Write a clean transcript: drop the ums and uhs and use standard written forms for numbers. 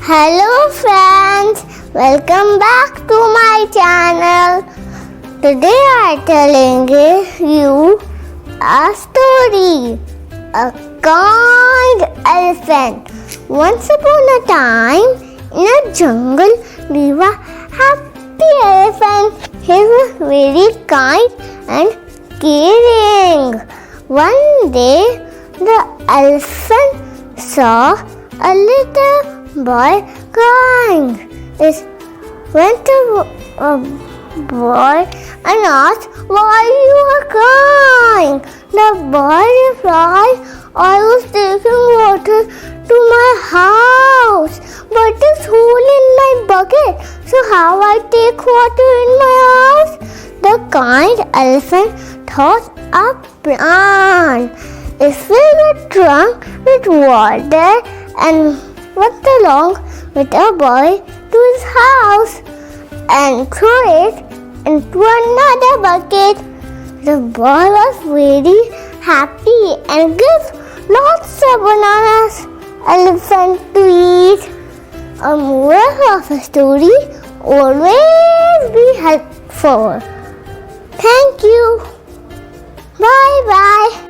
Hello friends, welcome back to my channel. Today I am telling you a story. A kind elephant. Once upon a time in a jungle lived a happy elephant. He was very kind and caring. One day the elephant saw a little boy crying. It went to a boy and asked, "Why you are crying?" The boy replied, "I was taking water to my house, but it's hole in my bucket. So how I take water in my house?" The kind elephant thought a plan. It filled the trunk with water and went along with a boy to his house and threw it into another bucket. The boy was very happy and gave lots of bananas elephant to eat. A moral of a story: always be helpful. Thank you. Bye bye.